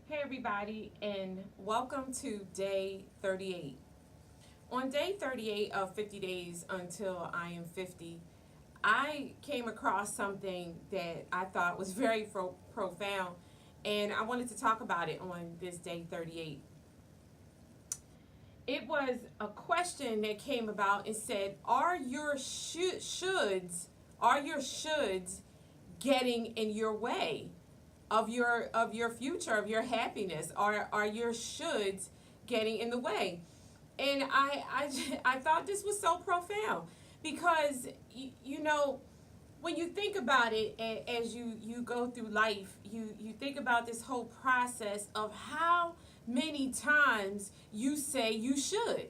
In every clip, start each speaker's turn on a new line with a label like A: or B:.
A: Hey, everybody, and welcome to day 38. On day 38 of 50 Days Until I Am 50, I came across something that I thought was very profound, and I wanted to talk about it on this day 38. It was a question that came about and said, are your shoulds getting in your way of your future, of your happiness? Are your shoulds getting in the way? And I thought this was so profound because when you think about it, as you go through life, you think about this whole process of how many times you say you should.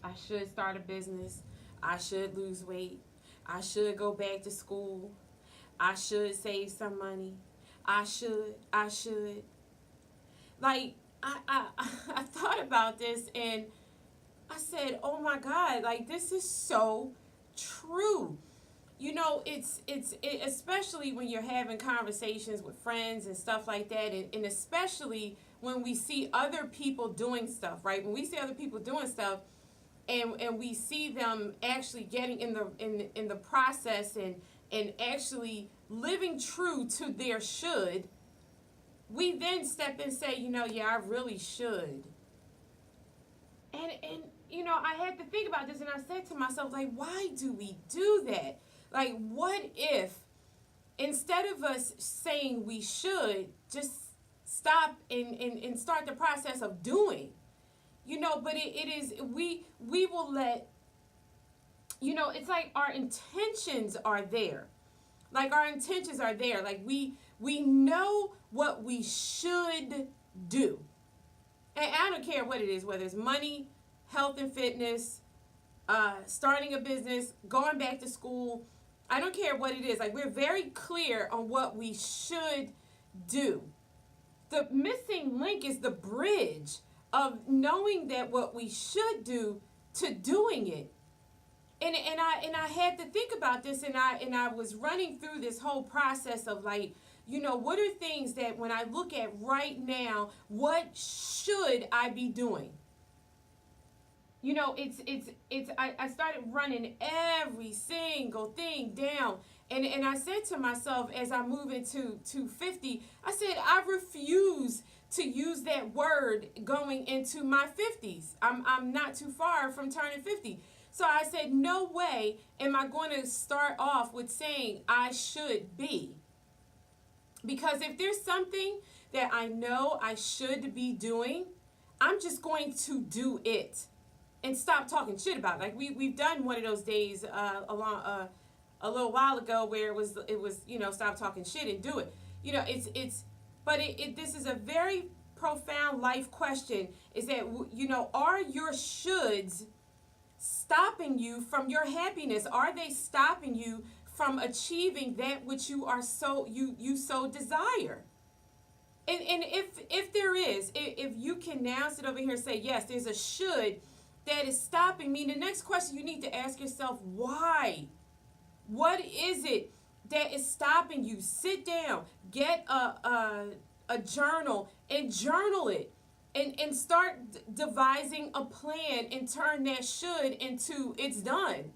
A: I should start a business. I should lose weight. I should go back to school. I should save some money. I should. Like, I thought about this and I said, oh my God, like, this is so true. Especially when you're having conversations with friends and stuff like that, and especially when we see other people doing stuff, right? When we see other people doing stuff, and we see them actually getting in the process and actually living true to their should, we then step and say, yeah, I really should. And I had to think about this, and I said to myself, like, why do we do that? Like, what if instead of us saying we should, just stop and start the process of doing? But it is, we will let, it's like our intentions are there. Like, our intentions are there. Like, we know what we should do. And I don't care what it is, whether it's money, health and fitness, starting a business, going back to school. I don't care what it is. Like, we're very clear on what we should do. The missing link is the bridge of knowing that what we should do to doing it. And I had to think about this, and I was running through this whole process of, like, what are things that when I look at right now, what should I be doing? I started running every single thing down. And I said to myself, as I move into 50, I said, I refuse to use that word going into my 50s. I'm not too far from turning 50. So I said, no way am I going to start off with saying I should be. Because if there's something that I know I should be doing, I'm just going to do it and stop talking shit about it. Like, we've done one of those days a little while ago where it was stop talking shit and do it. This is a very profound life question. Is that are your shoulds stopping you from your happiness? Are they stopping you from achieving that which you are you so desire? And if there is, if you can now sit over here and say, yes, there's a should that is stopping me, the next question you need to ask yourself, why? What is it that is stopping you? Sit down, get a journal, and journal it. And start devising a plan and turn that should into it's done.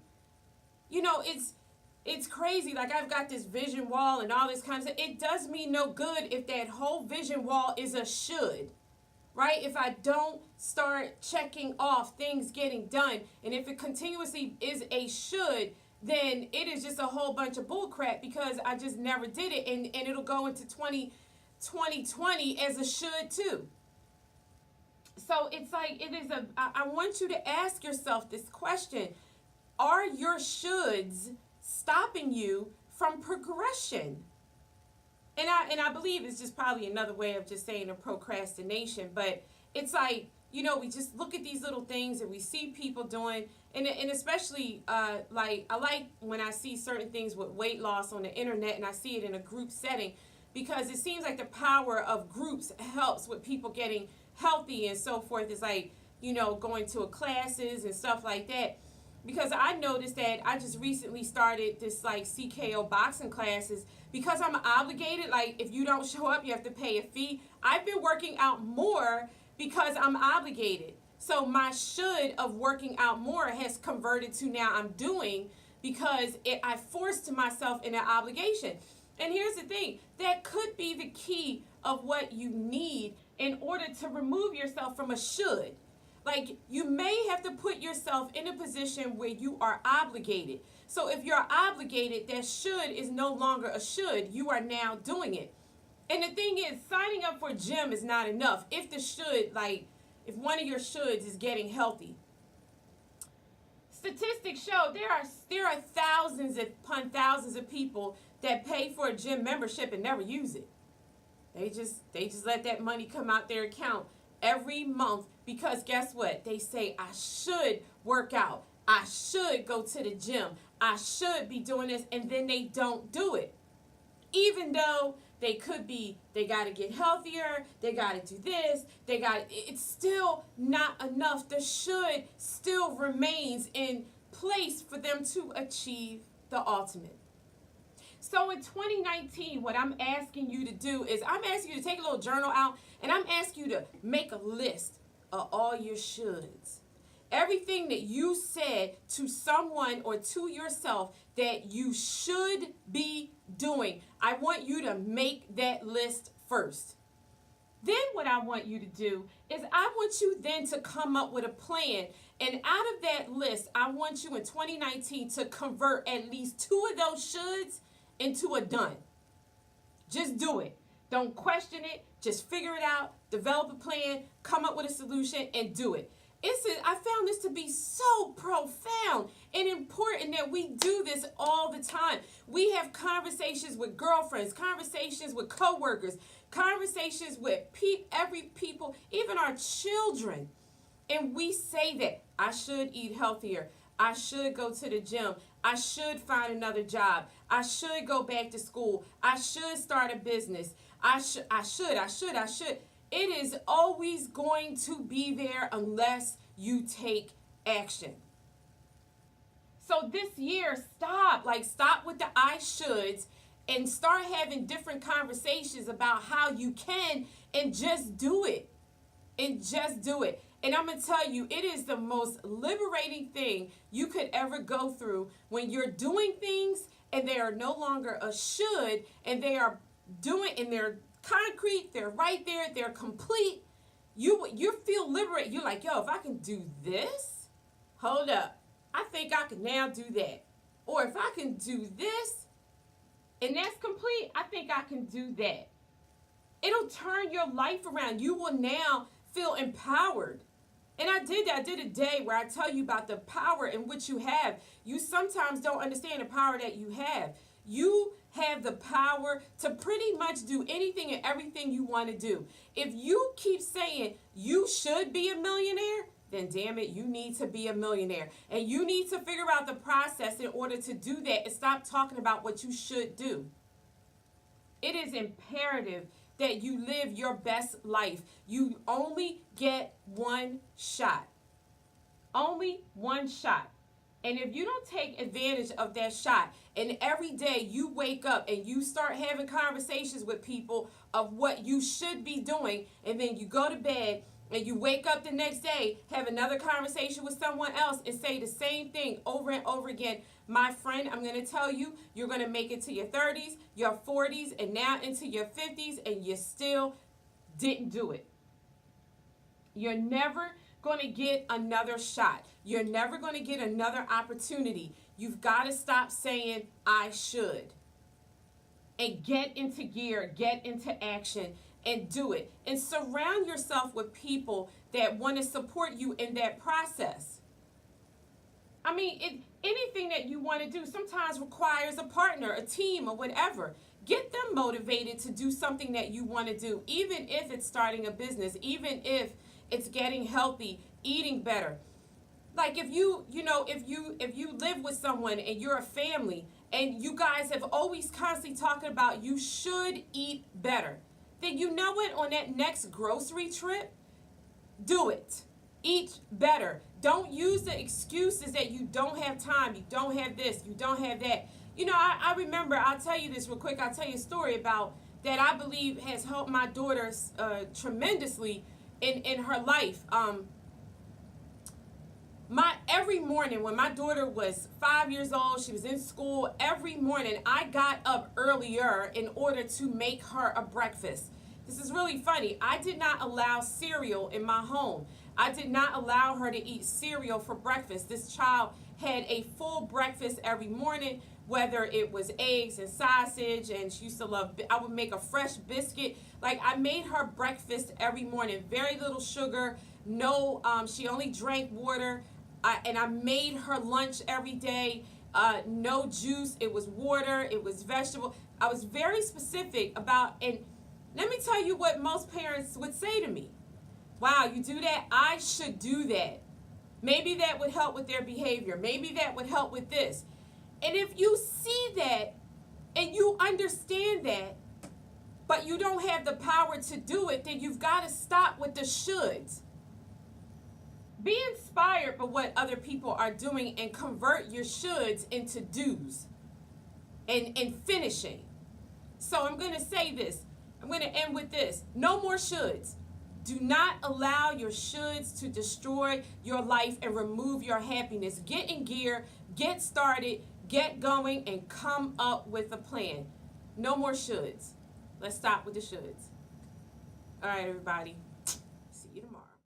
A: It's crazy. Like, I've got this vision wall and all this kind of stuff. It does me no good if that whole vision wall is a should, right? If I don't start checking off things getting done, and if it continuously is a should, then it is just a whole bunch of bull crap because I just never did it, and it'll go into 2020 as a should too. So it's like, I want you to ask yourself this question. Are your shoulds stopping you from progression? And I believe it's just probably another way of just saying a procrastination, but it's like, we just look at these little things that we see people doing, and especially like, I like when I see certain things with weight loss on the internet and I see it in a group setting, because it seems like the power of groups helps with people getting healthy and so forth. It's like, going to classes and stuff like that. because I noticed that I just recently started this like CKO boxing classes because I'm obligated. Like if you don't show up, you have to pay a fee. I've been working out more because I'm obligated. So my should of working out more has converted to now I'm doing because I forced myself in an obligation. And here's the thing, that could be the key of what you need in order to remove yourself from a should. Like you may have to put yourself in a position where you are obligated. So if you're obligated, that should is no longer a should. You are now doing it. And the thing is, signing up for a gym is not enough. If the should, like, if one of your shoulds is getting healthy. Statistics show there are thousands upon thousands of people that pay for a gym membership and never use it. They just let that money come out their account every month because guess what? They say, I should work out. I should go to the gym. I should be doing this, and then they don't do it. Even though they got to get healthier, they got to do this, it's still not enough. The should still remains in place for them to achieve the ultimate. So in 2019, what I'm asking you to do is I'm asking you to take a little journal out and I'm asking you to make a list of all your shoulds. Everything that you said to someone or to yourself that you should be doing, I want you to make that list first. Then what I want you to do is I want you then to come up with a plan. And out of that list, I want you in 2019 to convert at least 2 of those shoulds into a done. Just do it. Don't question it. Just figure it out. Develop a plan. Come up with a solution and do it. I found this to be so profound and important that we do this all the time. We have conversations with girlfriends, conversations with coworkers, conversations with people, even our children. And we say that I should eat healthier. I should go to the gym. I should find another job. I should go back to school. I should start a business. I should. It is always going to be there unless you take action. So this year, stop with the I shoulds and start having different conversations about how you can and just do it. And just do it. And I'm going to tell you, it is the most liberating thing you could ever go through when you're doing things and they are no longer a should and they are doing, and they're concrete, they're right there, they're complete. You feel liberated. You're like, yo, if I can do this, hold up, I think I can now do that. Or if I can do this and that's complete, I think I can do that. It'll turn your life around. You will now feel empowered. And I did that. I did a day where I tell you about the power in which you have. You sometimes don't understand the power that you have. You have the power to pretty much do anything and everything you want to do. If you keep saying you should be a millionaire, then damn it, you need to be a millionaire. And you need to figure out the process in order to do that and stop talking about what you should do. It is imperative that you live your best life. You only get one shot. Only one shot. And if you don't take advantage of that shot, and every day you wake up and you start having conversations with people of what you should be doing, and then you go to bed and you wake up the next day, have another conversation with someone else and say the same thing over and over again, my friend, I'm going to tell you, you're going to make it to your 30s, your 40s, and now into your 50s, and you still didn't do it. You're never going to get another shot. You're never going to get another opportunity. You've got to stop saying, I should. And get into gear, get into action, and do it. And surround yourself with people that want to support you in that process. I mean, anything that you want to do sometimes requires a partner, a team, or whatever. Get them motivated to do something that you want to do, even if it's starting a business, even if it's getting healthy, eating better. Like if you live with someone and you're a family and you guys have always constantly talking about you should eat better, then you know what, on that next grocery trip, do it. Eat better. Don't use the excuses that you don't have time, you don't have this, you don't have that. You know, I remember, I'll tell you this real quick. I'll tell you a story about that I believe has helped my daughter tremendously in her life. Every morning when my daughter was 5 years old, she was in school. Every morning I got up earlier in order to make her a breakfast. This is really funny. I did not allow cereal in my home. I did not allow her to eat cereal for breakfast. This child had a full breakfast every morning, whether it was eggs and sausage, and she used to love, I would make a fresh biscuit. Like, I made her breakfast every morning. Very little sugar, no, she only drank water. And I made her lunch every day. No juice. It was water. It was vegetable. I was very specific about, and let me tell you what most parents would say to me. Wow, you do that? I should do that. Maybe that would help with their behavior. Maybe that would help with this. And if you see that and you understand that, but you don't have the power to do it, then you've got to stop with the shoulds. Be inspired by what other people are doing and convert your shoulds into do's and finishing. So I'm going to say this. I'm going to end with this. No more shoulds. Do not allow your shoulds to destroy your life and remove your happiness. Get in gear, get started, get going, and come up with a plan. No more shoulds. Let's stop with the shoulds. All right, everybody.